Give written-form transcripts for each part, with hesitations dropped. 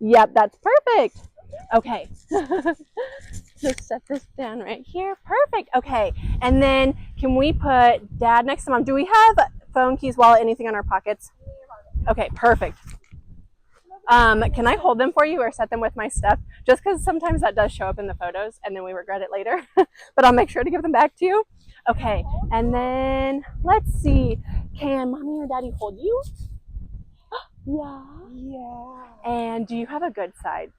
Yep, that's perfect. Okay. Just set this down right here. Perfect. Okay. And then can we put Dad next to Mom? Do we have phone, keys, wallet, anything in our pockets? Okay, perfect. Can I hold them for you or set them with my stuff? Just because sometimes that does show up in the photos and then we regret it later. But I'll make sure to give them back to you. Okay, and then let's see. Can Mommy or Daddy hold you? Yeah. Yeah. And do you have a good side?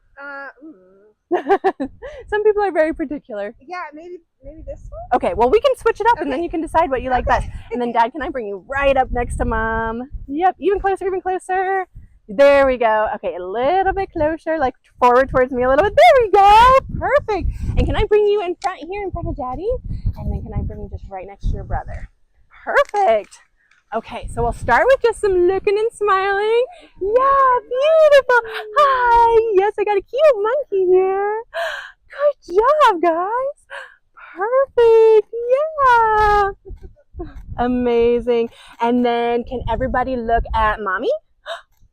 Some people are very particular. Yeah, maybe this one. Okay, well, we can switch it up Okay. and then you can decide what you like best. And then Dad, can I bring you right up next to Mom? Yep, even closer, even closer. There we go. Okay, a little bit closer, like forward towards me a little bit. There we go. Perfect. And can I bring you in front here in front of Daddy? And then can I bring you just right next to your brother? Perfect. Okay, so we'll start with just some looking and smiling. Yeah, beautiful. Hi. Yes, I got a cute monkey here. Good job, guys. Perfect. Yeah. Amazing. And then can everybody look at Mommy?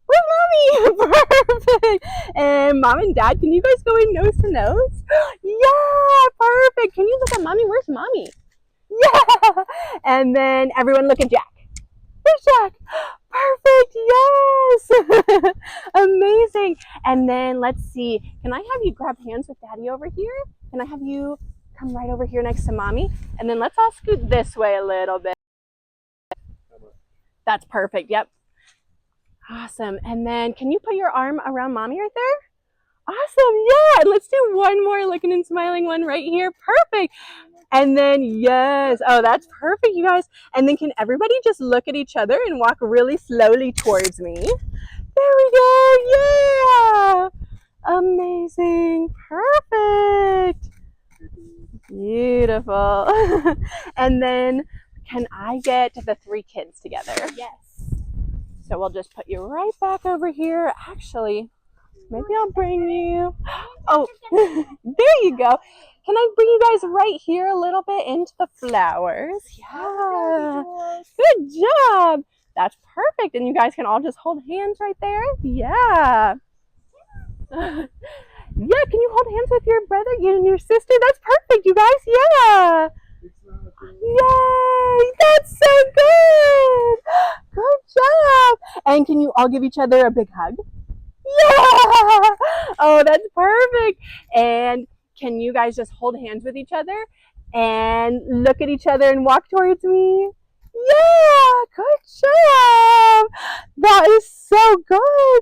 Where's Mommy? Perfect. And Mom and Dad, can you guys go in nose to nose? Yeah, perfect. Can you look at Mommy? Where's Mommy? Yeah. And then everyone look at Jack. Where's Jack? Perfect. Yes. Amazing. And then let's see. Can I have you grab hands with Daddy over here? Can I have you come right over here next to Mommy? And then let's all scoot this way a little bit. That's perfect. Yep. Awesome. And then can you put your arm around Mommy right there? Awesome. Yeah. And let's do one more looking and smiling one right here. Perfect. And then, yes. Oh, that's perfect, you guys. And then can everybody just look at each other and walk really slowly towards me? There we go. Yeah. Amazing. Perfect. Beautiful. And then can I get the 3 kids together? Yes. So we'll just put you right back over here. Actually, maybe I'll bring you. Oh, there you go. Can I bring you guys right here a little bit into the flowers? Yeah. Good job. That's perfect. And you guys can all just hold hands right there. Yeah. Yeah, can you hold hands with your brother and your sister? That's perfect, you guys. Yeah. Yay! That's so good! Good job! And can you all give each other a big hug? Yeah! Oh, that's perfect. And can you guys just hold hands with each other and look at each other and walk towards me? Yeah! Good job! That is so good!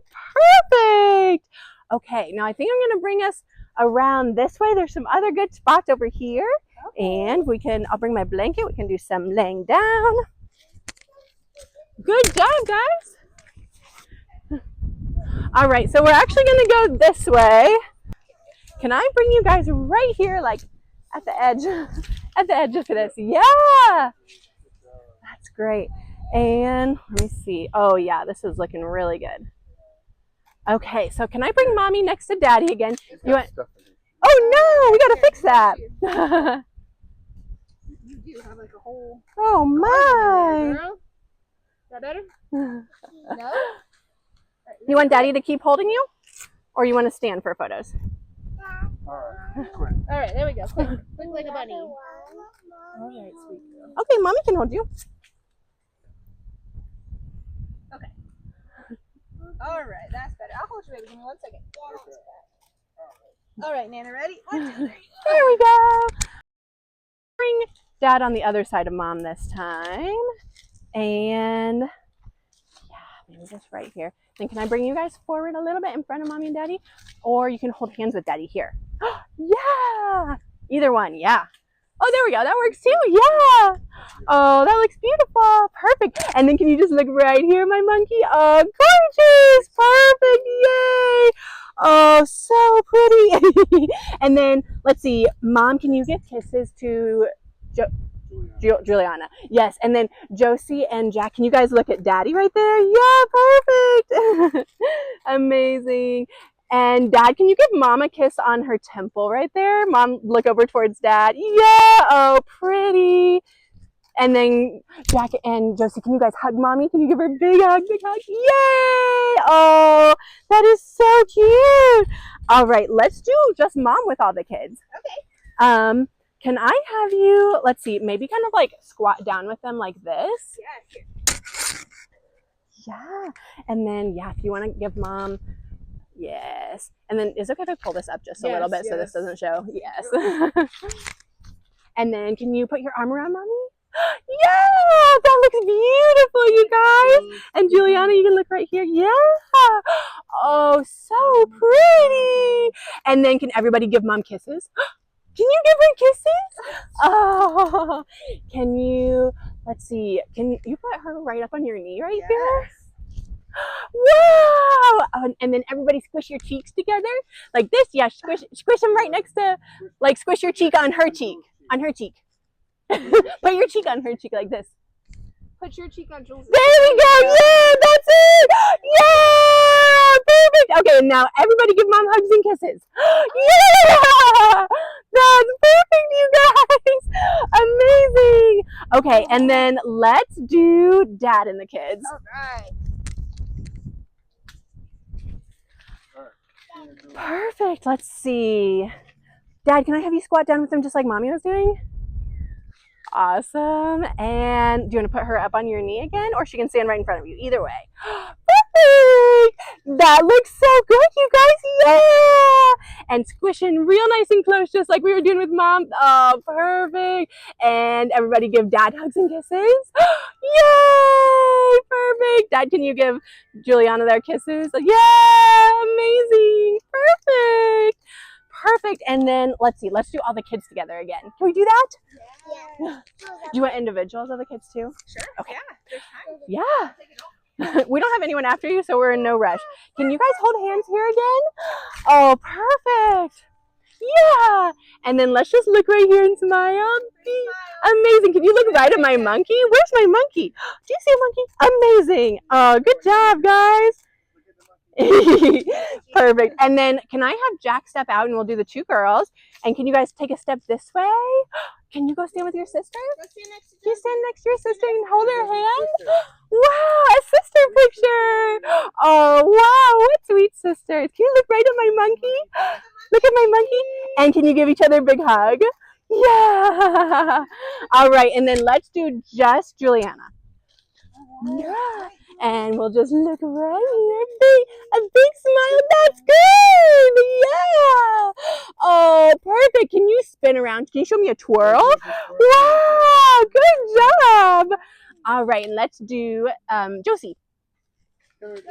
Perfect! Okay, now I think I'm going to bring us around this way. There's some other good spots over here. And I'll bring my blanket. We can do some laying down. Good job, guys. All right, so we're actually going to go this way. Can I bring you guys right here, like at the edge of this? Yeah. That's great. And let me see. Oh, yeah, this is looking really good. Okay, so can I bring Mommy next to Daddy again? You want? Oh, no, we got to fix that. You have like a whole. Oh my! There, is that better? No. You want Daddy to keep holding you, or you want to stand for photos? All right, there we go. Quick like a bunny. All right, sweet girl. Okay, Mommy can hold you. Okay. All right, that's better. I'll hold you, baby. Give me 1 second. All right, Nana, ready? 1, 2, 3. There we go. Bring Dad on the other side of Mom this time. And yeah, maybe just right here. Then can I bring you guys forward a little bit in front of Mommy and Daddy? Or you can hold hands with Daddy here. Yeah. Either one, yeah. Oh, there we go. That works too. Yeah. Oh, that looks beautiful. Perfect. And then can you just look right here, my monkey? Oh, gorgeous. Perfect. Yay. Oh, so pretty. And then let's see. Mom, can you give kisses to Juliana? Yes. And then Josie and Jack, can you guys look at Daddy right there? Yeah, perfect. Amazing. And Dad, can you give Mom a kiss on her temple right there? Mom, look over towards Dad. Yeah. Oh, pretty. And then Jack and Josie, can you guys hug mommy? Can you give her a big hug? Big hug. Yay! Oh, that is so cute. All right, let's do just mom with all the kids. Okay. Can I have you, let's see, maybe kind of like squat down with them like this? Yeah, sure. Yeah. And then, yeah, if you want to give mom, yes. And then is it okay if I pull this up just a little bit so this doesn't show? Yes. And then can you put your arm around mommy? Yeah, that looks beautiful, you guys. And Juliana, you can look right here. Yeah. Oh, so pretty. And then can everybody give mom kisses? Can you give her kisses? Oh, can you, let's see, can you put her right up on your knee right here? Wow! And then everybody squish your cheeks together like this. Yeah, squish them right next to, like squish your cheek on her cheek. On her cheek. Put your cheek on her cheek like this. Put your cheek on Jules. There we go. Yeah, that's it. Yeah, perfect. Okay, now everybody give mom hugs and kisses. Yeah, that's perfect, you guys. Amazing. Okay, and then let's do dad and the kids. All right. Perfect. Let's see. Dad, can I have you squat down with them just like mommy was doing? Awesome. And do you want to put her up on your knee again, or she can stand right in front of you? Either way. Perfect. That looks so good, you guys. Yeah. And squishing real nice and close, just like we were doing with mom. Oh, perfect. And everybody give dad hugs and kisses. Yay. Perfect. Dad, can you give Juliana their kisses? Yeah. Amazing. Perfect. Perfect. And then let's see, let's do all the kids together again. Can we do that? Yeah. Do you want individuals of the kids too? Sure. Okay. Yeah. There's time. Yeah. We don't have anyone after you, so we're in no rush. Can you guys hold hands here again? Oh, perfect. Yeah. And then let's just look right here and smile. Amazing. Can you look right at my monkey? Where's my monkey? Do you see a monkey? Amazing. Oh, good job, guys. Perfect. And then can I have Jack step out and we'll do the two girls? And can you guys take a step this way? Can you go stand with your sister? Can you stand next to your sister and hold her hand? Wow, a sister picture. Oh, wow, what sweet sisters. Can you look right at my monkey? Look at my monkey. And can you give each other a big hug? Yeah. All right, and then let's do just Juliana. Yeah. And we'll just look right here. A big smile. That's good. Yeah. Oh, perfect. Can you spin around? Can you show me a twirl? Wow. Good job. All right. And let's do Josie. Beautiful.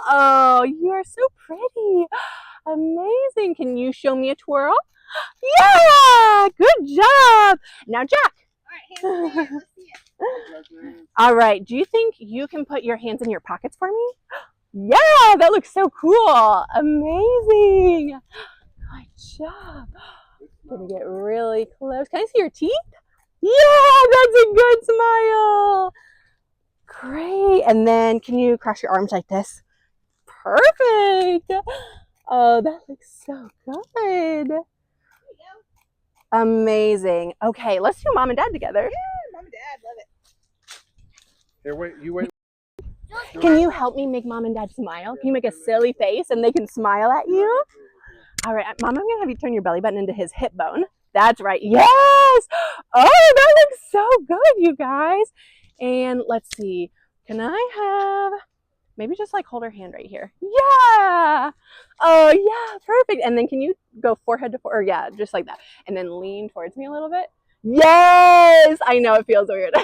Oh, you are so pretty. Amazing. Can you show me a twirl? Yeah. Good job. Now, Jack. All right, hands in the air. Let's see it. All right. Do you think you can put your hands in your pockets for me? Yeah, that looks so cool. Amazing. Good job. Gonna get really close. Can I see your teeth? Yeah, that's a good smile. Great. And then can you cross your arms like this? Perfect. Oh, that looks so good. Amazing. Okay, let's do mom and dad together. Yeah, mom and dad love it. Here, wait, you wait. Can you help me make mom and dad smile? Can you make a silly face and they can smile at you? All right, Mom, I'm going to have you turn your belly button into his hip bone. That's right. Yes. Oh, that looks so good, you guys. And let's see. Can I have, maybe just like hold her hand right here. Yeah. Oh, yeah. Perfect. And then can you go forehead to forehead? Or yeah, just like that. And then lean towards me a little bit. Yes. I know it feels weird.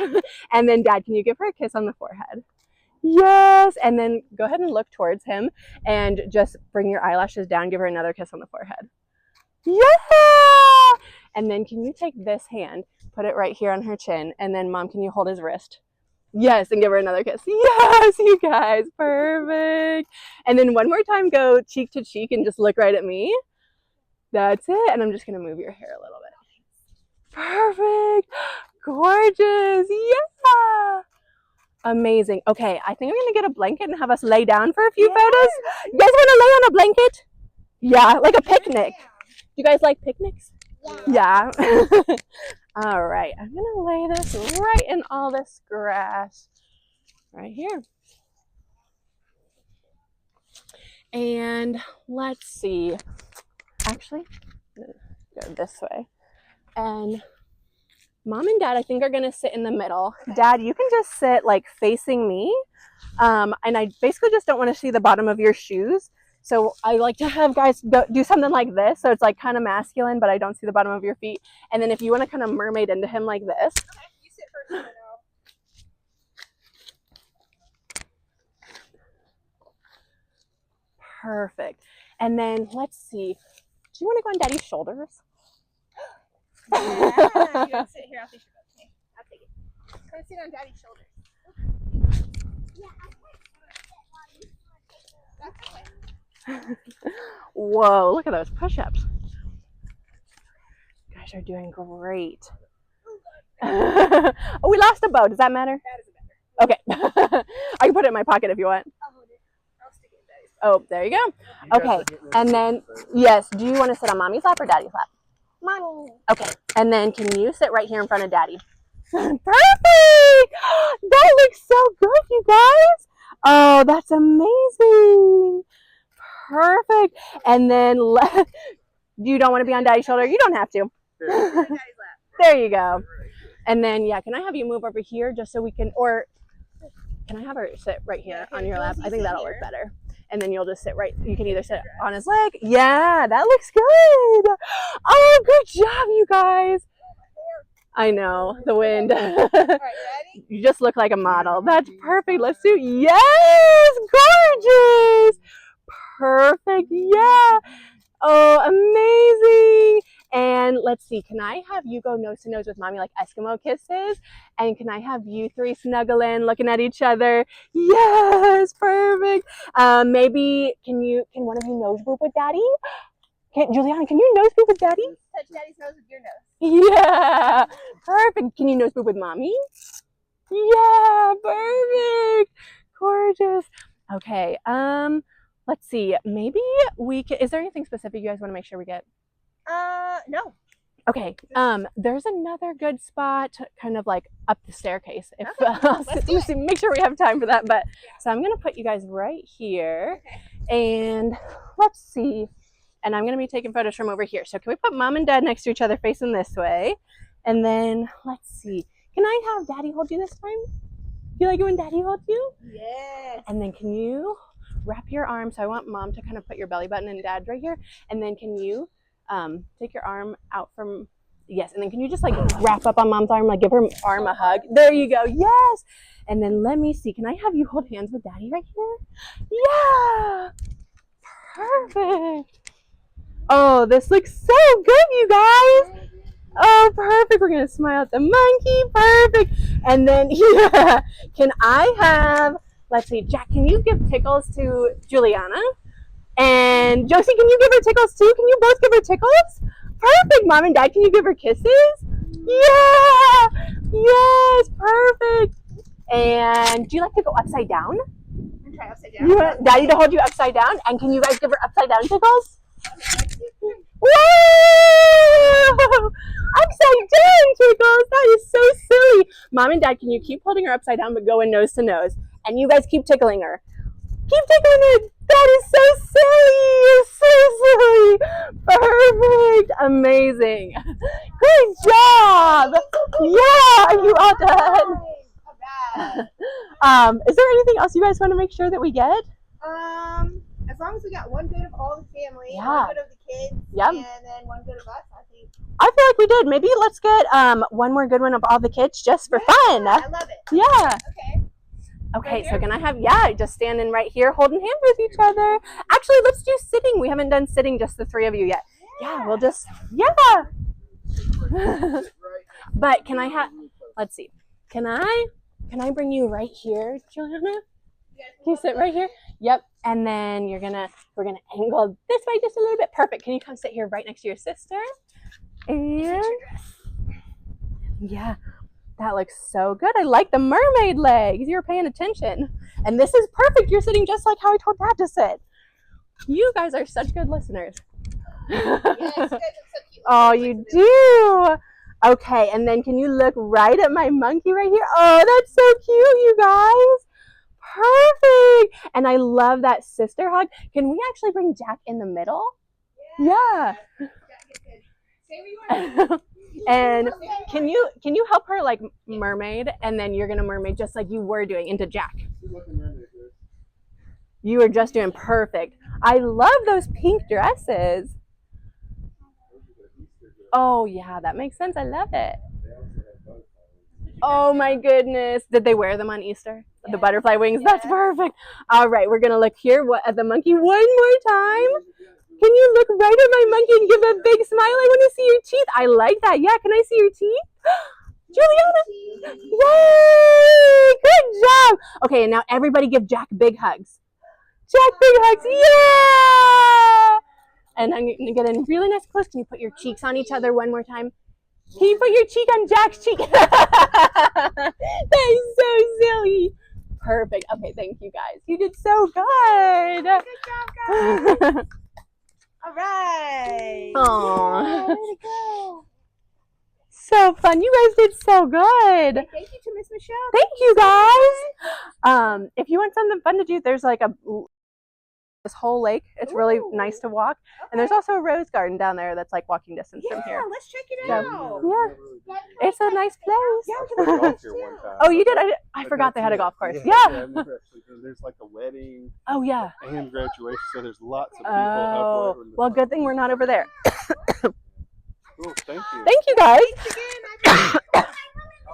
And then Dad, can you give her a kiss on the forehead? Yes. And then go ahead and look towards him and just bring your eyelashes down. Give her another kiss on the forehead. Yeah. And then can you take this hand, put it right here on her chin, and then Mom, can you hold his wrist? Yes, and give her another kiss. Yes, you guys, perfect. And then one more time, go cheek to cheek and just look right at me. That's it. And I'm just gonna move your hair a little bit. Perfect. Gorgeous. Yeah. Amazing. Okay, I think I'm gonna get a blanket and have us lay down for a few photos. You guys wanna lay on a blanket? Yeah, like a picnic. Do you guys like picnics? Yeah. All right, I'm gonna lay this right in all this grass right here. And let's see, actually, go this way. And Mom and Dad, I think, are gonna sit in the middle. Dad, you can just sit like facing me. And I basically just don't want to see the bottom of your shoes. So I like to have guys do something like this. So it's like kind of masculine, but I don't see the bottom of your feet. And then if you want to kind of mermaid into him like this. Okay, you sit first. Perfect. And then let's see. Do you want to go on Daddy's shoulders? Yeah, you want to sit here? I'll take your book. Okay, I'll take it. I'm going to sit on Daddy's shoulders. That's okay. Whoa, look at those push-ups. You guys are doing great. Oh, we lost a bow. Does that matter? That is a better. Okay. I can put it in my pocket if you want. I'll hold it. I'll stick it in Daddy's pocket. Oh, there you go. Okay. And then, yes, do you want to sit on Mommy's lap or Daddy's lap? Mommy. Okay. And then can you sit right here in front of Daddy? Perfect! That looks so good, you guys. Oh, that's amazing. Perfect. And then you don't want to be on Daddy's shoulder? You don't have to. Daddy's lap. There you go. And then, yeah, can I have you move over here just so we can, or can I have her sit right here on your lap? I think that'll work better. And then you'll just sit right, you can either sit on his leg. Yeah, that looks good. Oh, good job, you guys. I know, the wind. All right, ready? You just look like a model. That's perfect. Let's do, yes, gorgeous. Perfect, yeah. Oh, amazing. And let's see, can I have you go nose to nose with Mommy like Eskimo kisses? And can I have you three snuggle in looking at each other? Yes, perfect. Maybe can one of you nose boop with Daddy? Juliana, can you nose boop with Daddy? Touch Daddy's nose with your nose. Yeah, perfect. Can you nose boop with Mommy? Yeah, perfect. Gorgeous. Okay, let's see. Maybe we can, is there anything specific you guys want to make sure we get? No. Okay, there's another good spot kind of like up the staircase. If Let's do it. make sure we have time for that. But so I'm gonna put you guys right here, and let's see. And I'm gonna be taking photos from over here. So can we put Mom and Dad next to each other facing this way? And then let's see. Can I have Daddy hold you this time? You like it when Daddy holds you? Yes. And then can you wrap your arm? So I want Mom to kind of put your belly button and Dad right here. And then can you take your arm out from, yes, and then can you just like wrap up on Mom's arm, like give her arm a hug? There you go, yes. And then let me see, can I have you hold hands with Daddy right here? Yeah, perfect. Oh, this looks so good, you guys. Oh, perfect. We're gonna smile at the monkey, perfect. And then, yeah, can I have, let's see, Jack, can you give tickles to Juliana? And Josie, can you give her tickles too? Can you both give her tickles? Perfect. Mom and Dad, can you give her kisses? Yeah. Yes, perfect. And do you like to go upside down? I'm trying upside down. You want Daddy to hold you upside down? And can you guys give her upside down tickles? Whoa! Upside down tickles. That is so silly. Mom and Dad, can you keep holding her upside down but going nose to nose? And you guys keep tickling her. Keep tickling her. That is so silly. So silly. Perfect. Amazing. Good job. Yeah. Are you all done? Is there anything else you guys want to make sure that we get? As long as we got one good of all the family, Yeah. one good of the kids, Yep. and then one good of us, I think. I feel like we did. Maybe let's get one more good one of all the kids just for fun. I love it. Yeah. Okay. Okay, Right so here? can I have, yeah, just standing right here holding hands with each other. Actually, let's do sitting. We haven't done sitting, just the three of you yet. Yeah, we'll just, yeah. But can I have, let's see. Can I bring you right here, Juliana? Can you sit right here? Yep. And then we're gonna angle this way just a little bit. Perfect. Can you come sit here right next to your sister? And yeah, that looks so good. I like the mermaid legs. You're paying attention. And this is perfect. You're sitting just like how I told Dad to sit. You guys are such good listeners. Yes, you guys look so cute. Oh, you do. Okay, and then can you look right at my monkey right here? Oh, that's so cute, you guys. Perfect. And I love that sister hug. Can we actually bring Jack in the middle? Yeah. And can you help her like mermaid, and then you're gonna mermaid just like you were doing into Jack. You were just doing perfect. I love those pink dresses. Oh yeah, that makes sense. I love it. Oh my goodness. Did they wear them on Easter? The butterfly wings? That's perfect. All right, we're gonna look here at the monkey one more time. Can you look right at my monkey and give a big smile? I want to see your teeth. I like that. Yeah, can I see your teeth? Juliana! Yay! Good job! Okay, and now everybody give Jack big hugs. Jack, big hugs. Yeah! And I'm going to get in really nice close. Can you put your cheeks on each other one more time? Can you put your cheek on Jack's cheek? That is so silly. Perfect. Okay, thank you guys. You did so good. Good job, guys. All right. Aww. Way to go. So fun. You guys did so good. Hey, thank you to Miss Michelle. Thank you guys. If you want something fun to do, there's like this whole lake. It's really nice to walk. Okay. And there's also a rose garden down there that's like walking distance from here. Yeah, let's check it So, out. yeah, it's a nice place. Yeah, I can we golfed go here one too? time. Oh, you did? I forgot they had a golf course. Yeah. I've never actually done. There's like a wedding Oh, yeah. and graduation, so there's lots of people Oh, up there. well, good thing we're not over there. Cool, thank you. Thank you guys. How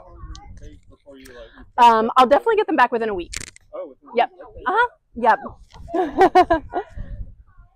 long does it take before you I'll definitely get them back within a week. Oh, within Yep. okay. Yep.